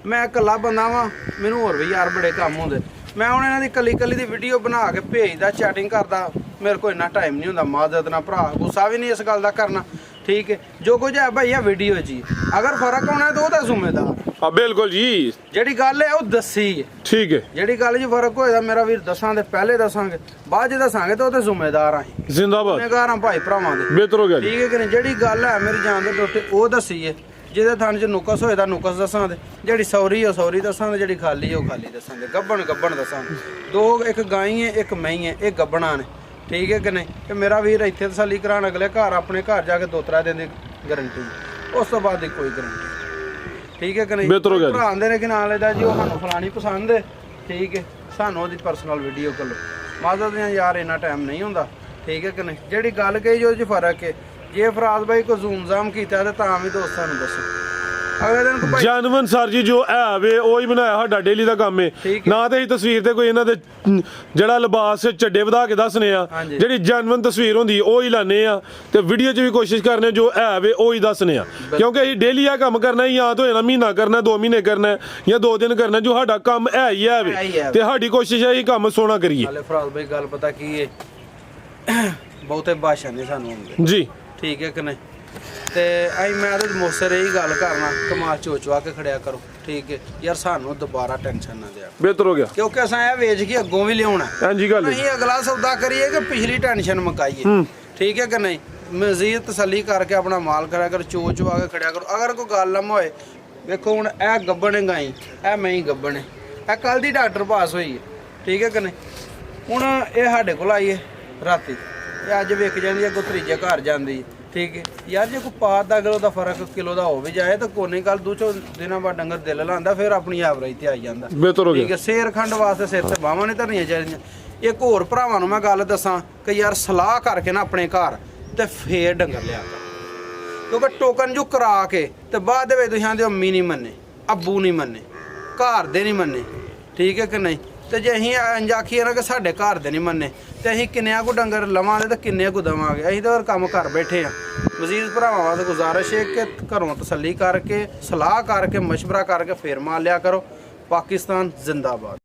ਮੈਂ ਇਕੱਲਾ ਬੰਦਾ ਵਾਂ, ਮੈਨੂੰ ਹੋਰ ਵੀ ਯਾਰ ਬੜੇ ਕੰਮ ਹੁੰਦੇ, ਮੈਂ ਹੁਣ ਇਹਨਾਂ ਦੀ ਕੱਲੀ ਦੀ ਵੀਡੀਓ ਬਣਾ ਕੇ ਭੇਜਦਾ, ਚੈਟਿੰਗ ਕਰਦਾ, ਮੇਰੇ ਕੋਲ ਇੰਨਾ ਟਾਈਮ ਨਹੀਂ ਹੁੰਦਾ। ਮਾਦਦ ਨਾਲ ਭਰਾ ਗੁੱਸਾ ਵੀ ਨਹੀਂ ਇਸ ਗੱਲ ਦਾ ਕਰਨਾ, ਠੀਕ ਹੈ। ਜੋ ਕੁਝ ਹੈ ਭਾਈ ਆ ਵੀਡੀਓ 'ਚ ਹੀ, ਅਗਰ ਫਰਕ ਹੋਣਾ ਤਾਂ ਉਹਦਾ ਜ਼ਿੰਮੇਦਾਰ। ਹਾਂ ਬਿਲਕੁਲ ਜੀ, ਜਿਹੜੀ ਗੱਲ ਹੈ ਉਹ ਦੱਸੀ ਹੈ, ਠੀਕ ਹੈ। ਜਿਹੜੀ ਗੱਲ 'ਚ ਫਰਕ ਹੋਏਗਾ ਮੇਰਾ ਵੀਰ ਦੱਸਾਂ ਤੇ ਪਹਿਲੇ ਦੱਸਾਂਗੇ, ਬਾਅਦ 'ਚ ਦੱਸਾਂਗੇ ਤਾਂ ਉਹਦੇ ਜ਼ਿੰਮੇਦਾਰ ਆਂ। ਜ਼ਿੰਦਾਬਾਦ। ਜ਼ਿੰਮੇਦਾਰ ਆਂ ਭਾਈ ਭਰਾਵਾਂ ਦੇ। ਬਿਹਤਰ ਹੋ ਗਿਆ ਜੀ। ਠੀਕ ਹੈ ਕਿ ਨਹੀਂ? ਜਿਹੜੀ ਗੱਲ ਹੈ ਮੇਰੀ ਜਾਨ ਦੇ ਟੋਟੇ ਉਹ ਦੱਸੀ ਹੈ, ਜਿਹਦੇ ਥਣ 'ਚ ਨੁਕਸ ਹੋਏ ਤਾਂ ਨੁਕਸ ਦੱਸਾਂ ਦੇ, ਜਿਹੜੀ ਸੌਰੀ ਉਹ ਸੌਰੀ ਦੱਸਾਂ ਦੇ, ਜਿਹੜੀ ਖਾਲੀ ਉਹ ਖਾਲੀ ਦੱਸਾਂ ਦੇ, ਗੱਬਣ ਦੱਸਾਂ ਦੇ। 2 ਇੱਕ ਗਾਈ ਹੈ ਇੱਕ ਮਹੀਂ ਹੈ, ਇਹ ਗੱਬਣਾ ਨੇ, ਠੀਕ ਹੈ ਕਿ ਨਹੀਂ? ਤੇ ਮੇਰਾ ਵੀਰ ਇੱਥੇ ਤਸੱਲੀ ਕਰਾਉਣ ਅਗਲੇ ਘਰ ਆਪਣੇ ਘਰ ਜਾ ਕੇ 2-3 ਦਿਨ ਦੀ ਗਾਰੰਟੀ, ਉਸ ਤੋਂ ਬਾਅਦ ਦੀ ਕੋਈ ਗਾਰੰਟੀ, ਠੀਕ ਹੈ ਕਿ ਨਹੀਂ? ਬਿਹਤਰ ਹੋ ਗਿਆ ਜੀ। ਭਰਾ ਆਂਦੇ ਨੇ ਕਿ ਨਾਲ ਇਹਦਾ ਜੀ ਉਹ ਸਾਨੂੰ ਫਲਾਣੀ ਪਸੰਦ ਹੈ, ਠੀਕ ਹੈ, ਸਾਨੂੰ ਉਹਦੀ ਪਰਸਨਲ ਵੀਡੀਓ ਕਰ ਲਓ। ਮਾਜ਼ਾ ਦੀਆਂ ਯਾਰ ਇੰਨਾ ਟਾਈਮ ਨਹੀਂ ਹੁੰਦਾ, ਠੀਕ ਹੈ ਕਿ ਨਹੀਂ? ਜਿਹੜੀ ਗੱਲ ਕਹੀ ਜੋ 'ਚ ਫਰਕ ਹੈ, ਜੇ ਫਰਾਜ਼ ਭਾਈ ਕੋ ਜ਼ੂਮ-ਜ਼ਾਮ ਕੀਤਾ ਤੇ ਤਾਂ ਵੀ ਦੋਸਤਾਂ ਨੂੰ ਦੱਸੋ। ਅਗਲੇ ਦਿਨ ਕੋ ਭਾਈ ਜਨਮਨ ਸਰ ਜੀ ਜੋ ਹੈ ਵੇ ਉਹ ਹੀ ਬਣਾਇਆ, ਸਾਡਾ ਡੇਲੀ ਦਾ ਕੰਮ ਹੈ ਠੀਕ ਹੈ। ਨਾ ਤੇ ਅਸੀਂ ਤਸਵੀਰ ਤੇ ਕੋਈ ਇਹਨਾਂ ਦੇ ਜਿਹੜਾ ਲਿਬਾਸ ਚੱਡੇ ਵਧਾ ਕੇ ਦੱਸਨੇ ਆ, ਹਾਂਜੀ। ਜਿਹੜੀ ਜਨਮਨ ਤਸਵੀਰ ਹੁੰਦੀ ਉਹ ਹੀ ਲਾਣੇ ਆ, ਤੇ ਵੀਡੀਓ 'ਚ ਵੀ ਕੋਸ਼ਿਸ਼ ਕਰਨੇ ਜੋ ਹੈ ਵੇ ਉਹ ਹੀ ਦੱਸਨੇ ਆ, ਕਿਉਂਕਿ ਅਸੀਂ ਡੇਲੀ ਆ ਕੰਮ ਕਰਨਾ, ਜਾਂ ਤਾਂ ਹੋਣਾ ਮਹੀਨਾ ਕਰਨਾ, 2 ਮਹੀਨੇ ਕਰਨਾ, ਜਾਂ 2 ਦਿਨ ਕਰਨਾ, ਜੋ ਸਾਡਾ ਕੰਮ ਹੈ ਹੀ ਹੈ ਵੇ, ਤੇ ਸਾਡੀ ਕੋਸ਼ਿਸ਼ ਹੈ ਇਹ ਕੰਮ ਸੋਹਣਾ ਕਰੀਏ। ਹਾਲੇ ਫਰਾਜ਼ ਭਾਈ ਗੱਲ ਪਤਾ ਕੀ ਹੈ, ਬਹੁਤੇ ਭਾਸ਼ਾ ਨਹੀਂ ਸਾਨੂੰ ਆਉਂਦੇ, ਜੀ ਠੀਕ ਹੈ ਕਿ ਨਹੀਂ? ਤੇ ਮੈਂ ਤਾਂ ਮੋਸਰ ਇਹੀ ਗੱਲ ਕਰਨਾ, ਕਮਾਲ ਚੋਚਵਾ ਕੇ ਖੜਿਆ ਕਰੋ, ਠੀਕ ਹੈ ਯਾਰ, ਸਾਨੂੰ ਦੁਬਾਰਾ ਟੈਨਸ਼ਨ ਨਾ ਦਿਆ, ਬਿਹਤਰ ਹੋ ਗਿਆ, ਕਿਉਂਕਿ ਅਸਾਂ ਇਹ ਵੇਚ ਕੇ ਅੱਗੋਂ ਵੀ ਲਿਆਉਣਾ। ਹਾਂਜੀ ਗੱਲ ਹੈ। ਅਸੀਂ ਅਗਲਾ ਸੌਦਾ ਕਰੀਏ ਕਿ ਪਿਛਲੀ ਟੈਨਸ਼ਨ ਮੁਕਾਈਏ, ਠੀਕ ਹੈ ਕਿ ਨਹੀਂ? ਮਜ਼ੀਦ ਤਸੱਲੀ ਕਰਕੇ ਆਪਣਾ ਮਾਲ ਕਰਿਆ ਕਰ, ਚੋਚਵਾ ਕੇ ਖੜਿਆ ਕਰੋ। ਅਗਰ ਕੋਈ ਗੱਲ ਲੰਮ ਹੋਏ, ਵੇਖੋ ਹੁਣ ਇਹ ਗੱਬਣ ਗਾਈ, ਇਹ ਮੈਂ ਹੀ ਗੱਬਣ ਹੈ, ਇਹ ਕੱਲ ਦੀ ਡਾਕਟਰ ਪਾਸ ਹੋਈ ਹੈ, ਠੀਕ ਹੈ ਕਿ ਨਹੀਂ? ਹੁਣ ਇਹ ਸਾਡੇ ਕੋਲ ਆਈ ਹੈ ਰਾਤੀ, ਇਹ ਅੱਜ ਵਿਕ ਜਾਂਦੀ ਹੈ, ਕੋਈ ਤੀਜੇ ਘਰ ਜਾਂਦੀ, ਠੀਕ ਹੈ ਯਾਰ। ਜੇ ਕੋਈ ਪਾਤ ਦਾ ਕਿਲੋ ਦਾ ਫਰਕ ਕਿਲੋ ਦਾ ਹੋ ਵੀ ਜਾਏ ਤਾਂ ਕੋਈ ਗੱਲ 2 ਦਿਨਾਂ ਬਾਅਦ ਡੰਗਰ ਦਿਲ ਲਾਂਦਾ, ਫਿਰ ਆਪਣੀ ਐਵਰੇਜ ਤੇ ਆਈ ਜਾਂਦਾ, ਬਿਹਤਰ ਹੋ ਠੀਕ ਗਿਆ। ਹੈ। ਸ਼ੇਰ ਖੰਡ ਵਾਸਤੇ ਸਿਰ ਤੇ ਬਾਹਾਂ ਨਹੀਂ ਧਰਨੀਆਂ ਚਾਹੀਦੀਆਂ। ਇੱਕ ਹੋਰ ਭਰਾਵਾਂ ਨੂੰ ਮੈਂ ਗੱਲ ਦੱਸਾਂ ਕਿ ਯਾਰ ਸਲਾਹ ਕਰਕੇ ਨਾ ਆਪਣੇ ਘਰ ਤੇ ਫੇਰ ਡੰਗਰ ਲਿਆ ਕਰ, ਕਿਉਂਕਿ ਟੋਕਨ ਜੋ ਕਰਾ ਕੇ ਤੇ ਬਾਅਦ ਦੇ ਵਿੱਚ ਤੁਸੀਂ ਆਂਦੇ ਅੰਮੀ ਨਹੀਂ ਮੰਨੇ, ਅੱਬੂ ਨਹੀਂ ਮੰਨੇ, ਘਰ ਦੇ ਨਹੀਂ ਮੰਨੇ, ਠੀਕ ਹੈ ਕਿ ਨਹੀਂ? ਤੇ ਜੇ ਅਸੀਂ ਇੰਜ ਆਖੀਏ ਨਾ ਕਿ ਸਾਡੇ ਘਰ ਦੇ ਨਹੀਂ ਮੰਨੇ, ਤੇ ਅਸੀਂ ਕਿੰਨਿਆਂ ਕੋ ਡੰਗਰ ਲਵਾਂਗੇ ਤੇ ਕਿੰਨੇ ਕੋ ਦੇਵਾਂਗੇ? ਅਸੀਂ ਤਾਂ ਕੰਮ ਕਰ ਬੈਠੇ ਆ। ਮਜ਼ੀਦ ਭਰਾਵਾਂ ਵਾਸਤੇ ਗੁਜ਼ਾਰਿਸ਼ ਹੈ ਕਿ ਘਰੋਂ ਤਸੱਲੀ ਕਰਕੇ, ਸਲਾਹ ਕਰਕੇ, ਮਸ਼ਵਰਾ ਕਰਕੇ ਫੇਰ ਮਾਲ ਲਿਆ ਕਰੋ। ਪਾਕਿਸਤਾਨ ਜ਼ਿੰਦਾਬਾਦ।